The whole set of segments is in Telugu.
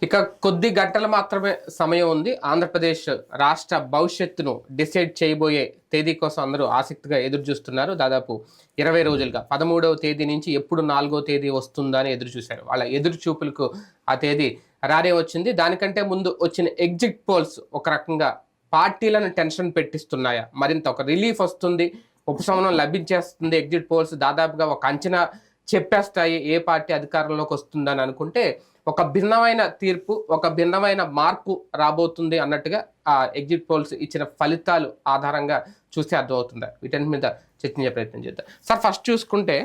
ఇక కొద్ది గంటలు మాత్రమే సమయం ఉంది. ఆంధ్రప్రదేశ్ రాష్ట్ర భవిష్యత్తును డిసైడ్ చేయబోయే తేదీ కోసం అందరూ ఆసక్తిగా ఎదురు చూస్తున్నారు. దాదాపు 20 రోజులుగా 13వ తేదీ నుంచి ఎప్పుడు 4వ తేదీ వస్తుందా అని ఎదురు చూశారు. వాళ్ళ ఎదురు చూపులకు ఆ తేదీ రానే వచ్చింది. దానికంటే ముందు వచ్చిన ఎగ్జిట్ పోల్స్ ఒక రకంగా పార్టీలను టెన్షన్ పెట్టిస్తున్నాయా, మరింత ఒక రిలీఫ్ వస్తుంది, ఉపశమనం లభించేస్తుంది. ఎగ్జిట్ పోల్స్ దాదాపుగా ఒక అంచనా చెప్పేస్తాయి ఏ పార్టీ అధికారంలోకి వస్తుందని అనుకుంటే, ఒక భిన్నమైన తీర్పు, ఒక భిన్నమైన మార్పు రాబోతుంది అన్నట్టుగా ఆ ఎగ్జిట్ పోల్స్ ఇచ్చిన ఫలితాలు ఆధారంగా చూస్తే అర్థమవుతుంది. వీటన్నిటి మీద చర్చించే ప్రయత్నం చేద్దాం. సార్, ఫస్ట్ చూసుకుంటే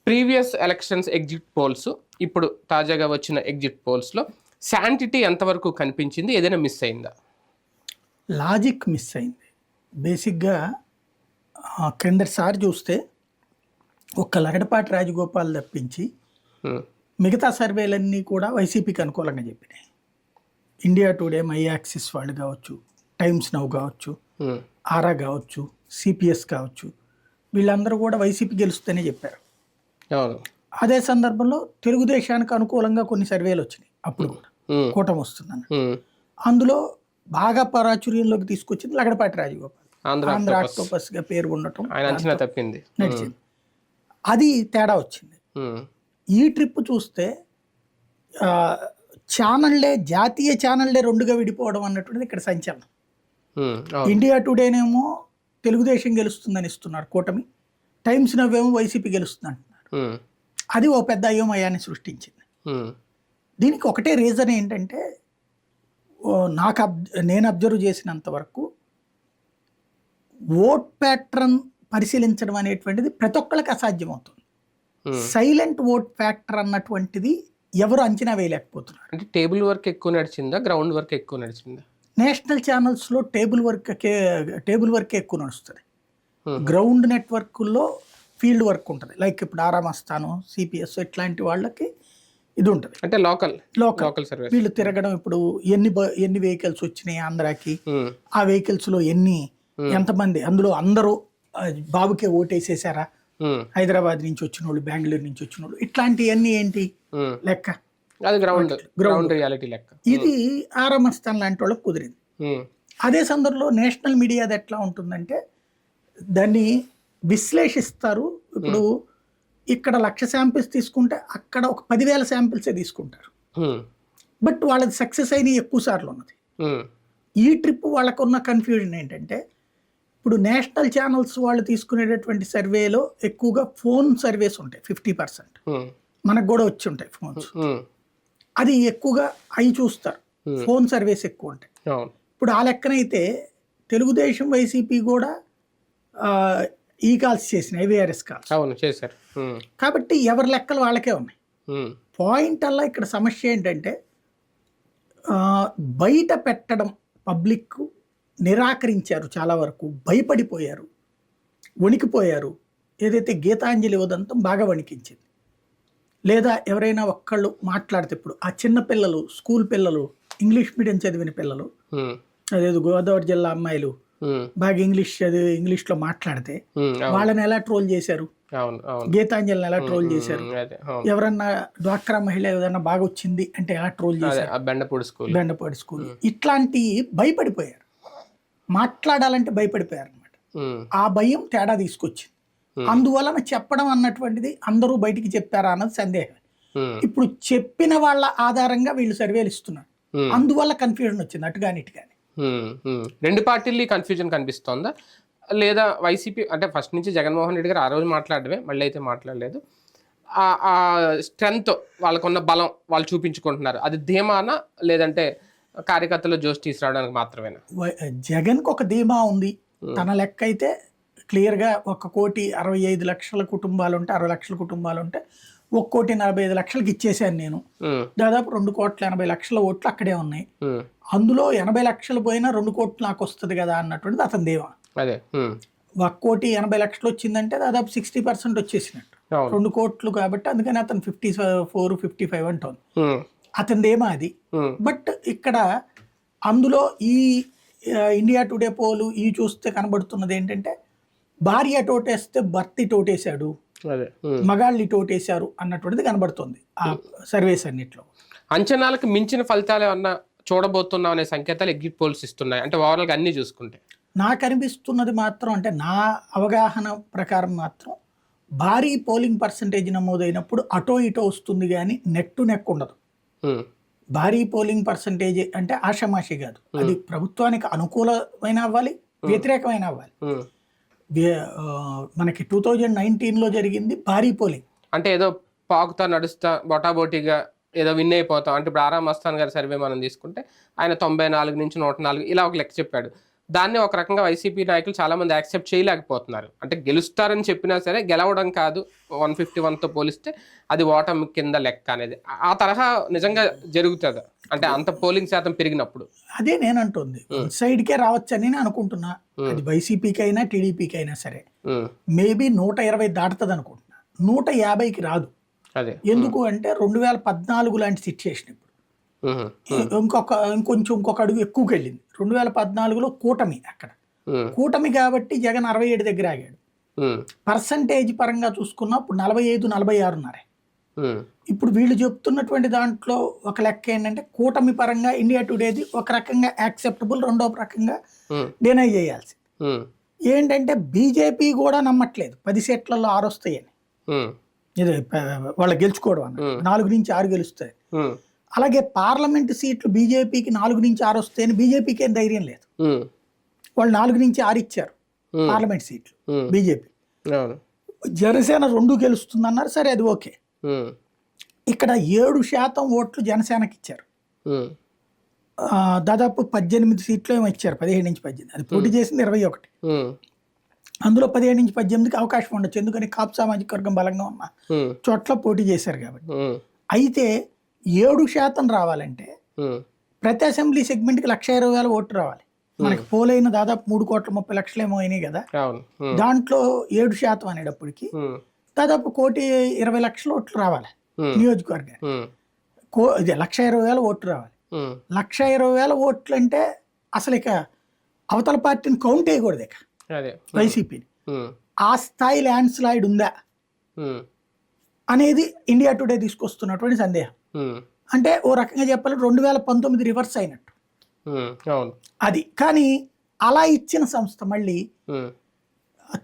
ప్రీవియస్ ఎలక్షన్స్ ఎగ్జిట్ పోల్స్, ఇప్పుడు తాజాగా వచ్చిన ఎగ్జిట్ పోల్స్లో శాంటిటీ ఎంతవరకు కనిపించింది? ఏదైనా మిస్ అయిందా? లాజిక్ మిస్ అయింది. బేసిక్గా క్రిందటిసారి చూస్తే ఒక్క లగడపాటి రాజగోపాల్ తప్పించి మిగతా సర్వేలన్నీ కూడా వైసీపీకి అనుకూలంగా చెప్పినాయి. ఇండియా టుడే, మై యాక్సిస్ వాళ్ళు కావచ్చు, టైమ్స్ నౌ కావచ్చు, ఆరా కావచ్చు, సిపిఎస్ కావచ్చు, వీళ్ళందరూ కూడా వైసీపీ గెలుస్తూనే చెప్పారు. అదే సందర్భంలో తెలుగుదేశానికి అనుకూలంగా కొన్ని సర్వేలు వచ్చినాయి. అప్పుడు కూడా కూటమి వస్తుందని అందులో బాగా ప్రాచుర్యంలోకి తీసుకొచ్చింది లగడపాటి రాజగోపాల్. ఆంధ్ర ఆక్టోపస్ గా పేరు ఉండటం నడిచింది. అది తేడా వచ్చింది. ఈ ట్రిప్ చూస్తే ఛానళ్లే, జాతీయ ఛానళ్లే రెండుగా విడిపోవడం అన్నటువంటిది ఇక్కడ సంచలనం. ఇండియా టుడేనేమో తెలుగుదేశం గెలుస్తుందని ఇస్తున్నారు కూటమి, టైమ్స్ నవ్వేమో వైసీపీ గెలుస్తుంది అంటున్నారు. అది ఓ పెద్ద అయోమయాన్ని సృష్టించింది. దీనికి ఒకటే రీజన్ ఏంటంటే, నేను అబ్జర్వ్ చేసినంత వరకు ఓట్ ప్యాటర్న్ పరిశీలించడం అనేటువంటిది ప్రతి ఒక్కరికి అసాధ్యం అవుతుంది. సైలెంట్ ఓట్ ఫ్యాక్టర్ అన్నటువంటిది ఎవరు అంచనా వేయలేకపోతున్నారు. అంటే టేబుల్ వర్క్ ఎక్కువ నడిచిందా, గ్రౌండ్ వర్క్ ఎక్కువ నడిచిందా? నేషనల్ ఛానల్స్లో టేబుల్ వర్క్ ఎక్కువ నడుస్తుంది. గ్రౌండ్ నెట్వర్క్లో ఫీల్డ్ వర్క్ ఉంటుంది. లైక్ ఇప్పుడు ఆరామస్థానం, సిపిఎస్ ఇట్లాంటి వాళ్ళకి ఇది ఉంటుంది. అంటే లోకల్ వీళ్ళు తిరగడం. ఇప్పుడు ఎన్ని వెహికల్స్ వచ్చినాయి ఆంధ్రాకి, ఆ వెహికల్స్ లో ఎంతమంది, అందులో అందరూ బాబుకే ఓటేసేసారా, హైదరాబాద్ నుంచి వచ్చిన వాళ్ళు, బెంగళూరు నుంచి వచ్చిన వాళ్ళు, ఇట్లాంటివన్నీ ఏంటి లెక్క, గ్రౌండ్ రియాలిటీ లెక్క. ఇది ఆరామస్థాన్ లాంటి వాళ్ళకి కుదిరింది. అదే సందర్భంలో నేషనల్ మీడియా అది ఎట్లా ఉంటుందంటే దాన్ని విశ్లేషిస్తారు. ఇప్పుడు ఇక్కడ 1,00,000 శాంపిల్స్ తీసుకుంటే అక్కడ ఒక 10,000 శాంపిల్సే తీసుకుంటారు. బట్ వాళ్ళది సక్సెస్ అయిన ఎక్కువ సార్లు ఉన్నది. ఈ ట్రిప్ వాళ్ళకున్న కన్ఫ్యూజన్ ఏంటంటే, ఇప్పుడు నేషనల్ ఛానల్స్ వాళ్ళు తీసుకునేటటువంటి సర్వేలో ఎక్కువగా ఫోన్ సర్వేస్ ఉంటాయి 50%. మనకు కూడా వచ్చి ఉంటాయి ఫోన్స్. అది ఎక్కువగా అవి చూస్తారు, ఫోన్ సర్వేస్ ఎక్కువ ఉంటాయి. ఇప్పుడు ఆ లెక్కనైతే తెలుగుదేశం, వైసీపీ కూడా ఈ కాల్స్ చేసిన ఐవీఆర్ఎస్ కాల్స్ చేశారు. కాబట్టి ఎవరి లెక్కలు వాళ్ళకే ఉన్నాయి. పాయింట్ అలా ఇక్కడ సమస్య ఏంటంటే, బయట పెట్టడం పబ్లిక్ నిరాకరించారు, చాలా వరకు భయపడిపోయారు, వణికిపోయారు. ఏదైతే గీతాంజలి ఉదంతం బాగా వణికించింది. లేదా ఎవరైనా ఒక్కళ్ళు మాట్లాడితే, ఇప్పుడు ఆ చిన్న పిల్లలు, స్కూల్ పిల్లలు, ఇంగ్లీష్ మీడియం చదివిన పిల్లలు, అదేదో గోదావరి జిల్లా అమ్మాయిలు బాగా ఇంగ్లీష్లో మాట్లాడితే వాళ్ళని ఎలా ట్రోల్ చేశారు, గీతాంజలిని ఎలా ట్రోల్ చేశారు, ఎవరన్నా డ్వాక్రా మహిళ ఏదన్నా బాగా వచ్చింది అంటే ఎలా ట్రోల్ చేశారు, బెండపూడి స్కూల్. ఇట్లాంటి భయపడిపోయారు, మాట్లాడాలంటే భయపడిపోయారు అనమాట. ఆ భయం తేడా తీసుకొచ్చింది. అందువలన చెప్పడం అన్నటువంటిది అందరూ బయటికి చెప్పారా అన్నది సందేహం. ఇప్పుడు చెప్పిన వాళ్ళ ఆధారంగా వీళ్ళు సర్వేలు ఇస్తున్నారు. అందువల్ల కన్ఫ్యూజన్ వచ్చింది అటుగాని ఇటుగాని. రెండు పార్టీలు కన్ఫ్యూజన్ కనిపిస్తోందా, లేదా వైసీపీ అంటే ఫస్ట్ నుంచి జగన్మోహన్ రెడ్డి గారు ఆ రోజు మాట్లాడమే, మళ్ళీ అయితే మాట్లాడలేదు, ఆ స్ట్రెంగ్త్, వాళ్ళకున్న బలం వాళ్ళు చూపించుకుంటున్నారు, అది ధీమానా లేదంటే కార్యకర్తలు జోష్ తీసుకురావడానికి మాత్రమేనా? జగన్కి ఒక ధీమా ఉంది. తన లెక్క అయితే క్లియర్గా 1,65,00,000 కుటుంబాలు ఉంటే, 60 లక్షల కుటుంబాలు ఉంటే 1,45,00,000 ఇచ్చేసాను నేను. దాదాపు 2,80,00,000 ఓట్లు అక్కడే ఉన్నాయి. అందులో 80 లక్షలు పోయినా 2 కోట్లు నాకు వస్తుంది కదా అన్నటువంటిది అతని ధీమా. 1,80,00,000 వచ్చిందంటే దాదాపు 60% వచ్చేసినట్టు, 2 కోట్లు కాబట్టి. అందుకని అతను 54, 55 అంటోంది. అతనిదేమో అది. బట్ ఇక్కడ అందులో ఈ ఇండియా టుడే పోలు ఈ చూస్తే కనబడుతున్నది ఏంటంటే, భార్య టోటేస్తే భర్త టోటేశాడు, అదే మగాళ్ళు ఇటు ఓటేశారు అన్నటువంటిది కనబడుతుంది ఆ సర్వేస్ అన్నిట్లో. అంచనాలకు మించిన ఫలితాలు ఏమన్నా చూడబోతున్నాం అనే సంకేతాలు ఎగ్జిట్ పోల్స్ ఇస్తున్నాయి అంటే ఓవరాల్గా అన్ని చూసుకుంటే. నాకు అనిపిస్తున్నది మాత్రం అంటే నా అవగాహన ప్రకారం మాత్రం భారీ పోలింగ్ పర్సంటేజ్ నమోదైనప్పుడు అటో ఇటో వస్తుంది కానీ నెక్ టు నెక్ ఉండదు. భారీ పోలింగ్ పర్సంటేజ్ అంటే ఆషామాషి కాదు, అది ప్రభుత్వానికి అనుకూలమైన అవ్వాలి, వ్యతిరేకమైన అవ్వాలి. మనకి 2019లో జరిగింది భారీ పోలింగ్ అంటే ఏదో పాకుతా నడుస్తా బొటాబోటీగా ఏదో విన్ అయిపోతాం అంటే ఇప్పుడు ఆరామ్ మస్తాన్ గారి సర్వే మనం తీసుకుంటే ఆయన 94 నుంచి 104 ఇలా ఒక లెక్క చెప్పాడు. దాన్ని ఒక రకంగా వైసీపీ నాయకులు చాలా మంది యాక్సెప్ట్ చేయలేకపోతున్నారు. అంటే గెలుస్తారని చెప్పినా సరే గెలవడం కాదు, 151తో పోలిస్తే అది ఓటమి కింద లెక్క అనేది ఆ తరహా నిజంగా జరుగుతుంది అంటే అంత పోలింగ్ శాతం పెరిగినప్పుడు. అదే నేను అంటుంది సైడ్కే రావచ్చని నేను అనుకుంటున్నా. అది వైసీపీకి అయినా టీడీపీకి అయినా సరే మేబీ 120 దాటుతుంది అనుకుంటున్నా, 150కి రాదు. అదే ఎందుకు అంటే 2014 లాంటి సిచ్యుయేషన్ ఇప్పుడు ఇంకొక అడుగు ఎక్కువకి వెళ్ళింది. 2014లో కూటమి, అక్కడ కూటమి కాబట్టి జగన్ 67 దగ్గర ఆగాడు. పర్సంటేజ్ పరంగా చూసుకున్నా ఇప్పుడు 45-46 ఇప్పుడు వీళ్ళు చెప్తున్నటువంటి దాంట్లో ఒక లెక్క ఏంటంటే కూటమి పరంగా ఇండియా టుడేది ఒక రకంగా యాక్సెప్టబుల్, రెండో రకంగా డినై చేయాల్సి ఏంటంటే బీజేపీ కూడా నమ్మట్లేదు 10 సీట్లలో 6 వస్తాయని. ఇది వాళ్ళు గెలుచుకోవడం అన్న 4 నుంచి 6 గెలుస్తాయి. అలాగే పార్లమెంట్ సీట్లు బీజేపీకి 4 నుంచి 6 వస్తాయని బీజేపీకి ఏం ధైర్యం లేదు. వాళ్ళు 4 నుంచి 6 ఇచ్చారు పార్లమెంట్ సీట్లు బీజేపీ. జనసేన 2 గెలుస్తుంది అన్నారు, సరే అది ఓకే. ఇక్కడ 7% ఓట్లు జనసేనకి ఇచ్చారు, దాదాపు 18 సీట్లు ఏమో ఇచ్చారు, 17 నుంచి 18. అది పోటీ చేసింది 21. అందులో 17 నుంచి 18కి అవకాశం ఉండొచ్చు, ఎందుకని కాపు సామాజిక వర్గం బలంగా ఉన్న చోట్ల పోటీ చేశారు కాబట్టి. అయితే 7% రావాలంటే ప్రతి అసెంబ్లీ సెగ్మెంట్కి 1,20,000 ఓట్లు రావాలి. మనకి పోలైన దాదాపు 3,30,00,000 ఏమో అయినాయి కదా, దాంట్లో 7% అనేటప్పటికి దాదాపు 1,20,00,000 ఓట్లు రావాలి నియోజకవర్గానికి. ఇది 1,20,000 ఓట్లు రావాలి. 1,20,000 ఓట్లు అంటే అసలు ఇక అవతల పార్టీని కౌంట్ వేయకూడదు ఇక వైసీపీని. ఆ స్థాయి ల్యాండ్ స్లైడ్ ఉందా అనేది ఇండియా టుడే తీసుకొస్తున్నటువంటి సందేహం. అంటే ఓ రకంగా చెప్పాలి 2019 రివర్స్ అయినట్టు అది. కానీ అలా ఇచ్చిన సంస్థ మళ్ళీ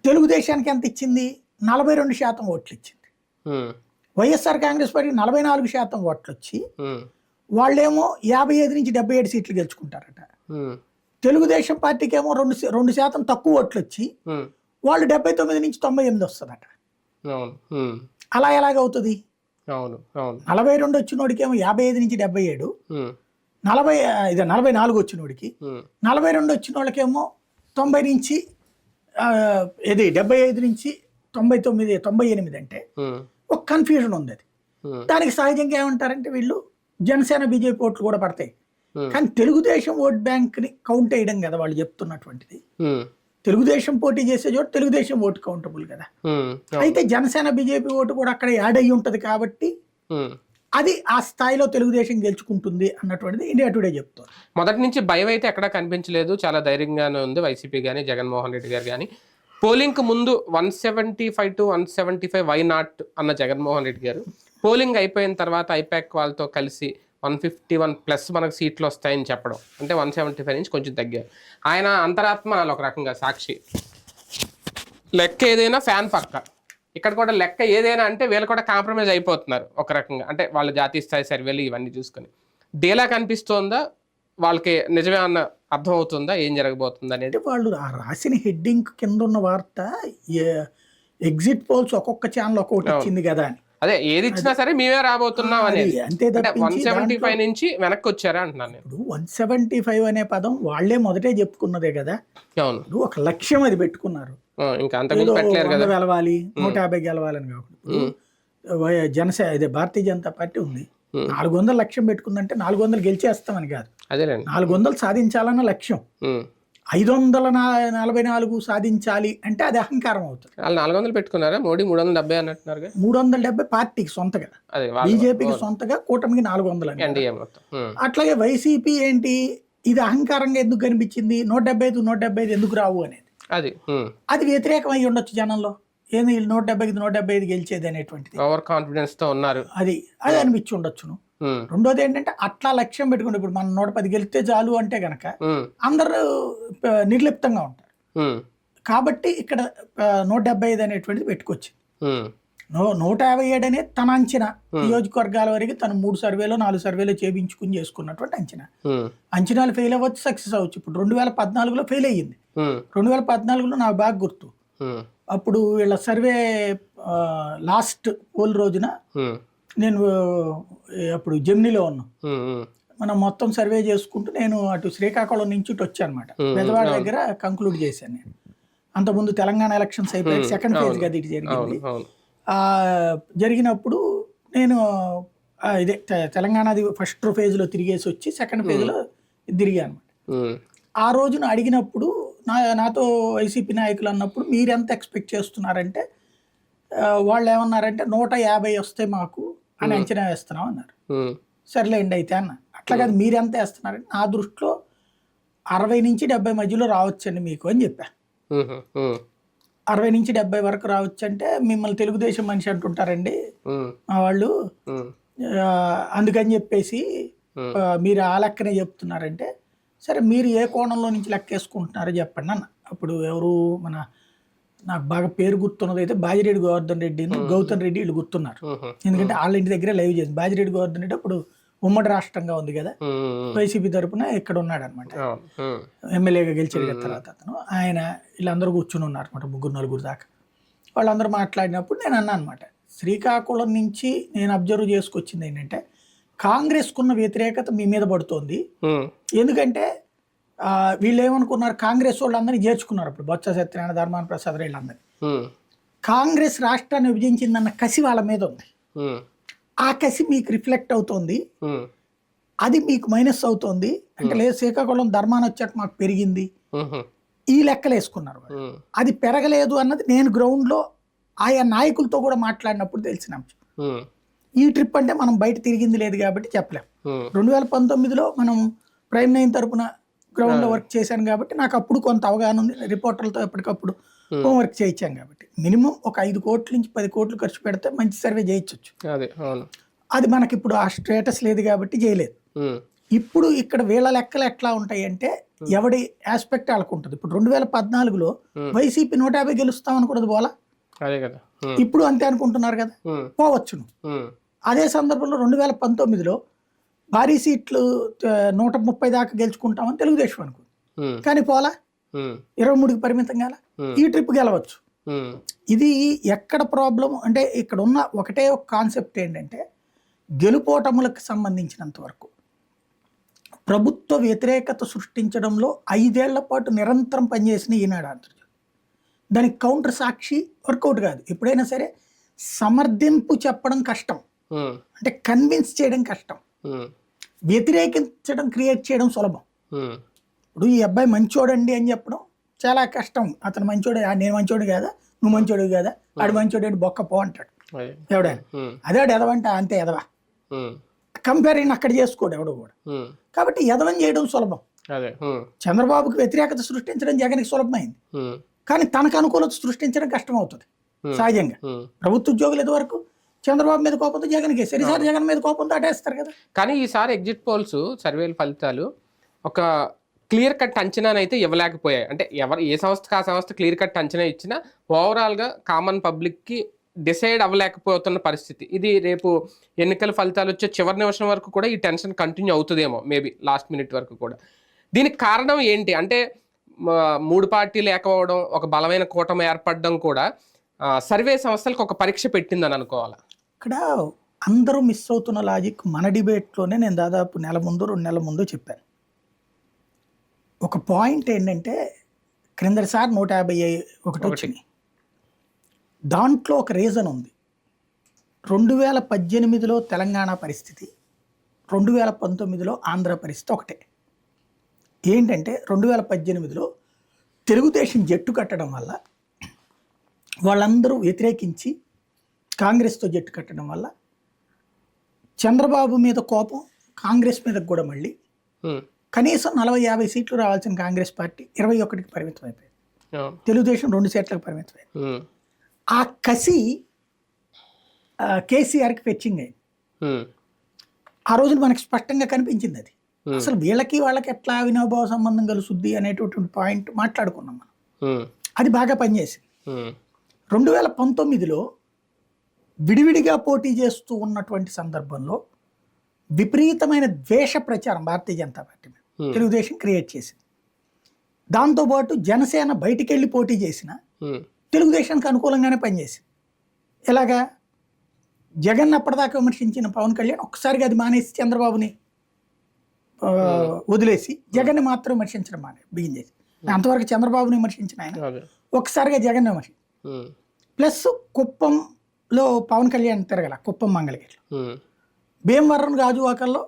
తెలుగుదేశానికి ఎంత ఇచ్చింది? 42% ఓట్లు ఇచ్చింది. వైఎస్ఆర్ కాంగ్రెస్ పార్టీ 44% ఓట్లు వచ్చి వాళ్ళేమో 55 నుంచి 77 సీట్లు గెలుచుకుంటారట. తెలుగుదేశం పార్టీకి ఏమో 2% తక్కువ ఓట్లు వచ్చి వాళ్ళు 79 నుంచి 98 వస్తుందట. అలా ఎలాగవుతుంది? 42 వచ్చినోడికి ఏమో 55 నుంచి 77, 44 వచ్చినోడికి 42 వచ్చిన వాళ్ళకేమో 90 నుంచి 75 నుంచి 99, 98 అంటే ఒక కన్ఫ్యూజన్ ఉంది. అది దానికి సహజంగా ఏమంటారంటే వీళ్ళు జనసేన బీజేపీ ఓట్లు కూడా పడతాయి, కానీ తెలుగుదేశం ఓట్ బ్యాంక్ ని కౌంట్ వేయడం కదా వాళ్ళు చెప్తున్నటువంటిది. తెలుగుదేశం పోటీ చేసే చోట తెలుగుదేశం ఓటు కౌంటబుల్ కదా. అయితే జనసేన బీజేపీ ఓటు కూడా అక్కడ యాడ్ అయ్యి ఉంటది కాబట్టి అది ఆ స్థాయిలో తెలుగుదేశం గెలుచుకుంటుంది అన్నటువంటిది ఇండియా టుడే చెప్తారు. మొదటి నుంచి భయం అయితే ఎక్కడా కనిపించలేదు, చాలా ధైర్యంగానే ఉంది వైసీపీ కానీ జగన్మోహన్ రెడ్డి గారు కానీ. పోలింగ్కి ముందు 175 to 175 వై నాట్ అన్న జగన్మోహన్ రెడ్డి గారు పోలింగ్ అయిపోయిన తర్వాత ఐపాక్ వాళ్ళతో కలిసి 151+ మనకు సీట్లు వస్తాయని చెప్పడం, అంటే 175 నుంచి కొంచెం తగ్గారు. ఆయన అంతరాత్మ ఒక రకంగా సాక్షి. లెక్క ఏదైనా ఫ్యాన్ పక్క, ఇక్కడ కూడా లెక్క ఏదైనా అంటే వీళ్ళు కూడా కాంప్రమైజ్ అయిపోతున్నారు ఒక రకంగా. అంటే వాళ్ళ జాతీయ స్థాయి సర్వేలు ఇవన్నీ చూసుకొని డేలా కనిపిస్తోందా, వాళ్ళకి నిజమే అన్న అర్థం అవుతుందా ఏం జరగబోతుంది అనేది? వాళ్ళు ఆ రాసిన హెడ్డింగ్ కింద ఉన్న వార్త ఎగ్జిట్ పోల్స్ ఒక్కొక్క ఛానల్ ఒక్కొక్కటి వచ్చింది కదా అని, అదే ఏది ఇచ్చినా సరే మేమే రాబోతున్నాం అనేది. అంతే 175 నుంచి వెనక్కి వచ్చారా అంటున్నాను నేను. ఇప్పుడు 175 అనే పదం వాళ్లే మొదటే చెప్పుకున్నదే కదా. అవును, ఒక లక్ష్యం అది పెట్టుకున్నారు, ఇంకా అంతకుముందు పెట్టలేరు కదా, గెలవాలి 150 గెలవాలని కాకుండా. జనసేన ఇదే భారతీయ జనతా పార్టీ ఉంది, 400 లక్ష్యం పెట్టుకుందంటే 400 గెలిచేస్తామని కాదు, 400 సాధించాలన్న లక్ష్యం. 544 సాధించాలి అంటే అది అహంకారం అవుతుంది. 400 పెట్టుకున్నారా? మోడీ 370 అన్నట్టున్నారు. 370 పార్టీకి సొంతగా, బీజేపీకి సొంతగా, కూటమికి 400. అట్లాగే వైసీపీ ఏంటి, ఇది అహంకారంగా ఎందుకు కనిపించింది? 175 ఎందుకు రావు అనేది అది వ్యతిరేకం అయి ఉండొచ్చు జనంలో. ఏంది వీళ్ళు 175 గెలిచేది అనేటువంటిది, ఓవర్ కాన్ఫిడెన్స్ తో ఉన్నారు. అది అనిపించి ఉండొచ్చును. రెండోది ఏంటంటే అట్లా లక్ష్యం పెట్టుకుంటే ఇప్పుడు మనం 110 గెలిస్తే చాలు అంటే గనక అందరూ నిర్లిప్తంగా ఉంటారు. కాబట్టి ఇక్కడ 175 అనేటువంటిది పెట్టుకొచ్చింది. 157 అనేది తన అంచనా, నియోజకవర్గాల వరకు తను 3 సర్వేలో 4 సర్వేలో చేయించుకుని చేసుకున్నటువంటి అంచనా. అంచనాలు ఫెయిల్ అవ్వచ్చు, సక్సెస్ అవ్వచ్చు. ఇప్పుడు 2014లో ఫెయిల్ అయ్యింది. 2014లో నాకు బాగా గుర్తు, అప్పుడు వీళ్ళ సర్వే లాస్ట్ పోల్ రోజున నేను అప్పుడు జెమినీలో ఉన్నా, మనం మొత్తం సర్వే చేసుకుంటూ నేను అటు శ్రీకాకుళం నుంచి ఇటు వచ్చాను అనమాట. బెజవాడ దగ్గర కంక్లూడ్ చేశాను నేను. అంతకుముందు తెలంగాణ ఎలక్షన్స్ అయిపోయి సెకండ్ ఫేజ్ కదా ఇటు జరిగింది. జరిగినప్పుడు నేను ఇదే తెలంగాణది ఫస్ట్ ఫేజ్లో తిరిగేసి వచ్చి సెకండ్ ఫేజ్లో తిరిగాను అనమాట. ఆ రోజున అడిగినప్పుడు నాతో వైసీపీ నాయకులు అన్నప్పుడు మీరెంత ఎక్స్పెక్ట్ చేస్తున్నారంటే వాళ్ళు ఏమన్నారంటే 150 వస్తే మాకు అని అంచనా వేస్తున్నాం అన్నారు. సర్లేండి అయితే అన్న. అట్లా కాదు మీరెంత వేస్తున్నారంటే నా దృష్టిలో 60 నుంచి 70 మధ్యలో రావచ్చండి మీకు అని చెప్పా. 60 నుంచి 70 వరకు రావచ్చు అంటే మిమ్మల్ని తెలుగుదేశం మనిషి అంటుంటారండి మా వాళ్ళు, అందుకని చెప్పేసి మీరు ఆ లెక్కనే చెప్తున్నారంటే సరే మీరు ఏ కోణంలో నుంచి లెక్కేసుకుంటున్నారో చెప్పండి అన్న. అప్పుడు ఎవరు నాకు బాగా పేరు గుర్తున్నది అయితే బాజిరెడ్డి గోవర్ధన్ రెడ్డి, గౌతమ్ రెడ్డి వీళ్ళు గుర్తున్నారు. ఎందుకంటే వాళ్ళ ఇంటి దగ్గర లైవ్ చేసింది. బాజిరెడ్డి గోవర్ధన్ రెడ్డి అప్పుడు ఉమ్మడి రాష్ట్రంగా ఉంది కదా, వైసీపీ తరపున ఇక్కడ ఉన్నాడు అనమాట, ఎమ్మెల్యేగా గెలిచాడు కదా తర్వాత అతను. ఆయన వీళ్ళందరూ కూర్చుని ఉన్నారు అనమాట, 3-4 దాకా. వాళ్ళందరూ మాట్లాడినప్పుడు నేను అన్నా అనమాట, శ్రీకాకుళం నుంచి నేను అబ్జర్వ్ చేసుకొచ్చింది ఏంటంటే కాంగ్రెస్కున్న వ్యతిరేకత మీ మీద పడుతోంది. ఎందుకంటే వీళ్ళు ఏమనుకున్నారు, కాంగ్రెస్ వాళ్ళందరినీ చేర్చుకున్నారు. అప్పుడు బొత్స సత్యనారాయణ, ధర్మాన ప్రసాద్ వీళ్ళందరినీ. కాంగ్రెస్ రాష్ట్రాన్ని విభజించిందన్న కసి వాళ్ళ మీద ఉంది. ఆ కసి మీకు రిఫ్లెక్ట్ అవుతోంది, అది మీకు మైనస్ అవుతోంది. అంటే లేదు శ్రీకాకుళం ధర్మాన వచ్చాక మాకు పెరిగింది, ఈ లెక్కలు వేసుకున్నారు. అది పెరగలేదు అన్నది నేను గ్రౌండ్లో ఆయా నాయకులతో కూడా మాట్లాడినప్పుడు తెలిసిన అంశం. ఈ ట్రిప్ అంటే మనం బయట తిరిగింది లేదు కాబట్టి చెప్పలేం. 2019లో మనం ప్రైమ్ 9 తరపున గ్రౌండ్లో వర్క్ చేశాను కాబట్టి నాకు అప్పుడు కొంత అవగాహన ఉంది. రిపోర్టర్లతో ఎప్పటికప్పుడు హోంవర్క్ చేయించాం కాబట్టి మినిమం ఒక 5 కోట్ల నుంచి 10 కోట్లు ఖర్చు పెడితే మంచి సర్వే చేయించవచ్చు. అది మనకి ఇప్పుడు ఆ స్టేటస్ లేదు కాబట్టి చేయలేదు. ఇప్పుడు ఇక్కడ వీళ్ళ లెక్కలు ఎట్లా ఉంటాయి అంటే ఎవడి ఆస్పెక్ట్ వాళ్ళకు ఉంటుంది. ఇప్పుడు 2014లో వైసీపీ 150 గెలుస్తాం అనుకున్నది పోలా, ఇప్పుడు అంతే అనుకుంటున్నారు కదా, పోవచ్చును. అదే సందర్భంలో 2019లో భారీ సీట్లు 130 దాకా గెలుచుకుంటామని తెలుగుదేశం అనుకుంది, కానీ పోలా, 23కి పరిమితం కాల. ఈ ట్రిప్ గెలవచ్చు. ఇది ఎక్కడ ప్రాబ్లం అంటే ఇక్కడ ఉన్న ఒకటే ఒక కాన్సెప్ట్ ఏంటంటే గెలుపోటములకు సంబంధించినంత వరకు ప్రభుత్వ వ్యతిరేకత సృష్టించడంలో 5 ఏళ్ల పాటు నిరంతరం పనిచేసిన ఈనాడు ఆంధ్రజ్యోతి. దానికి కౌంటర్ సాక్షి వర్కౌట్ కాదు. ఎప్పుడైనా సరే సమర్థింపు చెప్పడం కష్టం, అంటే కన్విన్స్ చేయడం కష్టం, వ్యతిరేకించడం క్రియేట్ చేయడం సులభం. ఇప్పుడు ఈ అబ్బాయి మంచోడండి అని చెప్పడం చాలా కష్టం. అతను మంచోడే, నేను మంచోడు కాదా, నువ్వు మంచోడు కాదా, ఆడు మంచోడు బొక్క పో అంటాడు ఎవడైనా. అదే ఎదవంటే అంతే ఎదవా, కంపేరింగ్ అక్కడ చేసుకోడు ఎవడు కూడా. కాబట్టి ఎదవని చేయడం సులభం. చంద్రబాబుకి వ్యతిరేకత సృష్టించడం జగన్కి సులభమైంది, కానీ తనకు అనుకూలత సృష్టించడం కష్టం అవుతుంది సహజంగా. ప్రభుత్వ ఉద్యోగులు ఇదివరకు చంద్రబాబు మీద కోపంతో జగన్కి వేస్తారు, ఈసారి జగన్ మీద కోపంతో అటేస్తారు కదా. కానీ ఈసారి ఎగ్జిట్ పోల్స్ సర్వేల ఫలితాలు ఒక క్లియర్ కట్ అంచనాను అయితే ఇవ్వలేకపోయాయి. అంటే ఏ సంస్థకి ఆ సంస్థ క్లియర్ కట్ అంచనా ఇచ్చినా ఓవరాల్గా కామన్ పబ్లిక్కి డిసైడ్ అవ్వలేకపోతున్న పరిస్థితి. ఇది రేపు ఎన్నికల ఫలితాలు వచ్చే చివరి నిమిషం వరకు కూడా ఈ టెన్షన్ కంటిన్యూ అవుతుందేమో, మేబీ లాస్ట్ మినిట్ వరకు కూడా. దీనికి కారణం ఏంటి అంటే 3 పార్టీలు ఏకవడం, ఒక బలమైన కూటమి ఏర్పడడం కూడా సర్వే సంస్థలకు ఒక పరీక్ష పెట్టిందని అనుకోవాలి. ఇక్కడ అందరూ మిస్ అవుతున్న లాజిక్ మన డిబేట్లోనే నేను దాదాపు 1 నెల ముందు 2 నెలల ముందు చెప్పాను. ఒక పాయింట్ ఏంటంటే క్రిందటిసారి 151 వచ్చినాయి. దాంట్లో ఒక రీజన్ ఉంది. 2018లో తెలంగాణ పరిస్థితి, 2019లో ఆంధ్ర పరిస్థితి ఒకటే. ఏంటంటే 2018లో తెలుగుదేశం జట్టు కట్టడం వల్ల వాళ్ళందరూ వ్యతిరేకించి కాంగ్రెస్తో జట్టు కట్టడం వల్ల చంద్రబాబు మీద కోపం కాంగ్రెస్ మీద కూడా మళ్ళీ కనీసం 40-50 సీట్లు రావాల్సిన కాంగ్రెస్ పార్టీ 21కి పరిమితం అయిపోయింది. తెలుగుదేశం 2 సీట్లకు పరిమితమైంది. ఆ కసి కేసీఆర్కి ఫెచ్చింగ్ అయింది. ఉమ్, ఆ రోజున మనకి స్పష్టంగా కనిపించింది అది. ఉమ్, అసలు వీళ్ళకి వాళ్ళకి ఎట్లా అవినాభావ సంబంధం కలుసుద్ది అనేటటువంటి పాయింట్ మాట్లాడుకున్నాం మనం. ఉమ్, అది బాగా పనిచేసింది. ఉమ్, 2019లో విడివిడిగా పోటీ చేస్తూ ఉన్నటువంటి సందర్భంలో విపరీతమైన ద్వేష ప్రచారం భారతీయ జనతా పార్టీ మీద తెలుగుదేశం క్రియేట్ చేసింది. దాంతోపాటు జనసేన బయటికి వెళ్ళి పోటీ చేసిన ఉమ్, తెలుగుదేశానికి అనుకూలంగానే పనిచేసింది. ఎలాగా, జగన్ అప్పటిదాకా విమర్శించిన పవన్ కళ్యాణ్ ఒక్కసారిగా అది మానేసి చంద్రబాబుని వదిలేసి జగన్ని మాత్రం విమర్శించడం బిగిన్ చేసి, అంతవరకు చంద్రబాబుని విమర్శించిన ఆయన అదే. ఒక్కసారిగా జగన్ విమర్శించి, ఉమ్, ప్లస్ కుప్పంలో పవన్ కళ్యాణ్ తిరగల, కుప్పం మంగళగిరిలో, ఉమ్, భీమవరం గాజువాకల్లో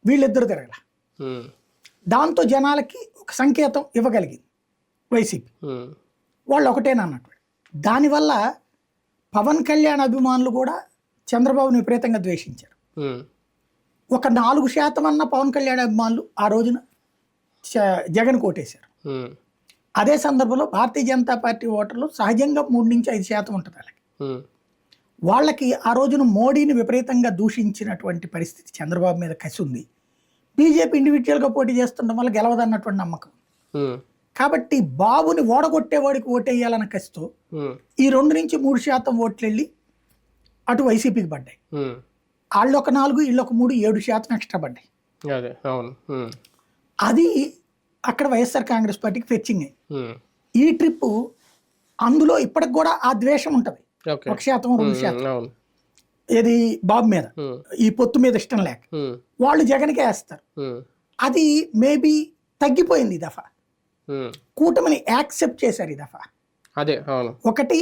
వీళ్ళిద్దరు తిరగల. ఉమ్, దాంతో జనాలకి ఒక సంకేతం ఇవ్వగలిగింది వైసీపీ, ఉమ్, వాళ్ళు ఒకటేనన్నట్టు. దానివల్ల పవన్ కళ్యాణ్ అభిమానులు కూడా చంద్రబాబుని విపరీతంగా ద్వేషించారు. ఉమ్, ఒక 4% అన్న పవన్ కళ్యాణ్ అభిమానులు ఆ రోజున జగన్ కోటేశారు. ఉమ్, అదే సందర్భంలో భారతీయ జనతా పార్టీ ఓటర్లు సహజంగా 3-5% ఉంటుంది వాళ్ళకి. ఉమ్, వాళ్ళకి ఆ రోజున మోడీని విపరీతంగా దూషించినటువంటి పరిస్థితి, చంద్రబాబు మీద కసి ఉంది. బీజేపీ ఇండివిజువల్గా పోటీ చేస్తుండడం వల్ల గెలవదన్నటువంటి నమ్మకం. ఉమ్, కాబట్టి బాబుని ఓడగొట్టేవాడికి ఓటేయాలన్న కసితో ఉమ్, ఈ 2-3% ఓట్లు వెళ్ళి అటు వైసీపీకి పడ్డాయి. ఉమ్, వాళ్ళు ఒక 4, వీళ్ళు ఒక 3, 7% ఎక్స్ట్రా పడ్డాయి. అదే అవును. ఉమ్, అది అక్కడ వైఎస్ఆర్ కాంగ్రెస్ పార్టీకి ఫెచ్చింగ్ అయింది. ఉమ్, ఈ ట్రిప్ అందులో ఇప్పటికి కూడా ఆ ద్వేషం ఉంటుంది, ఓకే. 1%, 2%. అవును. ఏది బాబు మీద, ఉమ్, ఈ పొత్తు మీద ఇష్టం లేక ఉమ్, వాళ్ళు జగన్కే వేస్తారు. ఉమ్, అది మేబీ తగ్గిపోయింది ఈ దఫా. ఉమ్, కూటమిని యాక్సెప్ట్ చేశారు ఈ దఫా. అదే అవును. ఒకటి,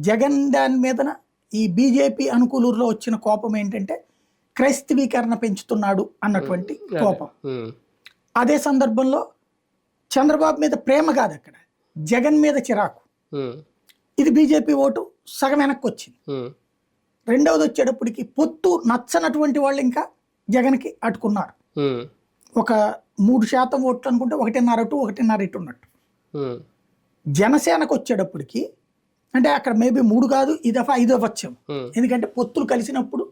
జగన్ దాని మీదన ఈ బీజేపీ అనుకూలూరులో వచ్చిన కోపం ఏంటంటే క్రైస్తవీకరణ పెంచుతున్నాడు అన్నటువంటి కోపం. ఉమ్, అదే సందర్భంలో చంద్రబాబు మీద ప్రేమ కాదు, అక్కడ జగన్ మీద చిరాకు. ఉమ్, ఇది బీజేపీ ఓటు సగం వెనక్కి వచ్చింది. ఉమ్, రెండవది వచ్చేటప్పటికి పొత్తు నచ్చనటువంటి వాళ్ళు ఇంకా జగన్కి అట్టుకున్నారు. ఉమ్, ఒక 3% ఓట్లు అనుకుంటే 1.5 ఇటు ఉన్నట్టు. ఉమ్, జనసేనకు వచ్చేటప్పటికి అంటే అక్కడ మేబీ 3 కాదు, ఈ దఫా 5 అవ్వచ్చు. ఉమ్, ఎందుకంటే పొత్తులు కలిసినప్పుడు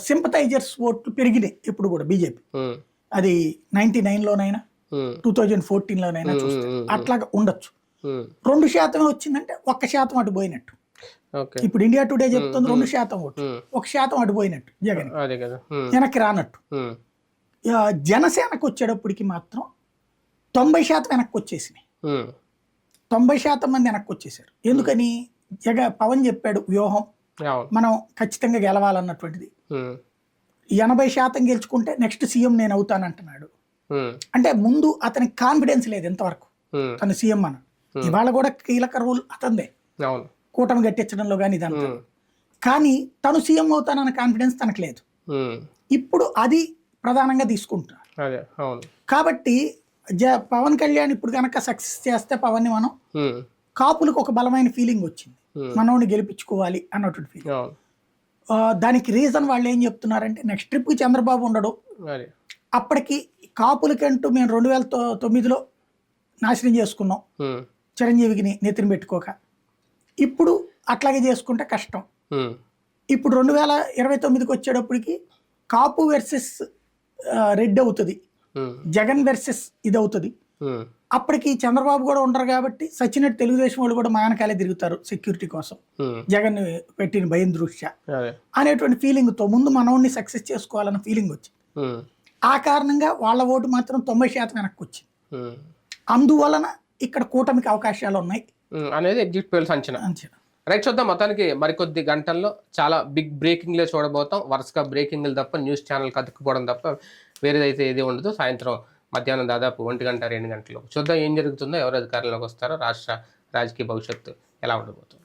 సింపథైజర్స్ ఓట్లు పెరిగినాయి ఎప్పుడు కూడా బీజేపీ. ఉమ్, అది 99లోనైనా ఉమ్, 2014లోనైనా చూస్తే అట్లాగా ఉండొచ్చు. ఉమ్, 2% వచ్చిందంటే 1% అటు పోయినట్టు. ఓకే. ఇప్పుడు ఇండియా టుడే చెప్తుంది 2% ఓట్లు, ఉమ్, 1% అటు పోయినట్టు, జగన్ అదే కదా. ఉమ్, వెనక్కి రానట్టు. ఉమ్, జనసేనకు వచ్చేటప్పటికి మాత్రం 90% వెనక్కి వచ్చేసినాయి. ఉమ్, 90% మంది వెనక్కి వచ్చేసారు. ఎందుకని, పవన్ చెప్పాడు వ్యూహం, అవును. మనం ఖచ్చితంగా గెలవాలన్నటువంటిది. ఉమ్, 80% గెలుచుకుంటే నెక్స్ట్ సీఎం నేను అవుతానంటున్నాడు. ఉమ్, అంటే ముందు అతనికి కాన్ఫిడెన్స్ లేదు ఇంతవరకు ఉమ్, తను సీఎం అన్న. ఇవాళ కూడా కీలక రోల్ అతందే, అవును. కూటమి గట్టించడంలో కానీ ఇదంతా. ఉమ్, కానీ తను సీఎం అవుతానన్న కాన్ఫిడెన్స్ తనకు లేదు. ఉమ్, ఇప్పుడు అది ప్రధానంగా తీసుకుంటున్నారు. అదే అవును. కాబట్టి పవన్ కళ్యాణ్ ఇప్పుడు కనుక సక్సెస్ చేస్తే పవన్ని మనం ఉమ్, కాపులకు ఒక బలమైన ఫీలింగ్ వచ్చింది, మనోడిని గెలిపించుకోవాలి అన్నటువంటి ఫీలింగ్. అవును. దానికి రీజన్ వాళ్ళు ఏం చెప్తున్నారంటే నెక్స్ట్ ట్రిప్కి చంద్రబాబు ఉండడు, అదే. అప్పటికి కాపులకంటూ మేము 2009లో నాశనం చేసుకున్నాం ఉమ్, చిరంజీవికి నెత్తిన పెట్టుకోక, ఇప్పుడు అట్లాగే చేసుకుంటే కష్టం. ఉమ్, ఇప్పుడు 2029కి వచ్చేటప్పటికి కాపు వర్సెస్ రెడ్ అవుతుంది, ఉమ్, జగన్ వర్సెస్ ఇది అవుతుంది. ఉమ్, అప్పటికి చంద్రబాబు కూడా ఉండరు కాబట్టి సచ్చినట్టు తెలుగుదేశం వాళ్ళు కూడా మానకాలే తిరుగుతారు సెక్యూరిటీ కోసం, ఉమ్, జగన్ పెట్టిన భయం దృష్ట్యా అదే. అనేటువంటి ఫీలింగ్తో ముందు మనోడిని సక్సెస్ చేసుకోవాలన్న ఫీలింగ్ వచ్చింది. ఉమ్, ఆ కారణంగా వాళ్ళ ఓటు మాత్రం 90% వెనక్కి వచ్చింది. ఉమ్, అందువలన ఇక్కడ కూటమికి అవకాశాలు ఉన్నాయి అనేది ఎగ్జిట్ పోల్స్ అంచనా. అంచనా. రైట్, చూద్దాం. మొత్తానికి మరికొద్ది గంటల్లో చాలా బిగ్ బ్రేకింగ్లే చూడబోతాం. వరుసగా బ్రేకింగ్లు తప్ప, న్యూస్ ఛానల్ కతుక్కుపోవడం తప్ప వేరేదైతే ఏది ఉండదు. సాయంత్రం మధ్యాహ్నం దాదాపు 1 గంట 2 గంటలు చూద్దాం ఏం జరుగుతుందో, ఎవరు అధికారంలోకి వస్తారో, రాష్ట్ర రాజకీయ భవిష్యత్తు ఎలా ఉండబోతుంది.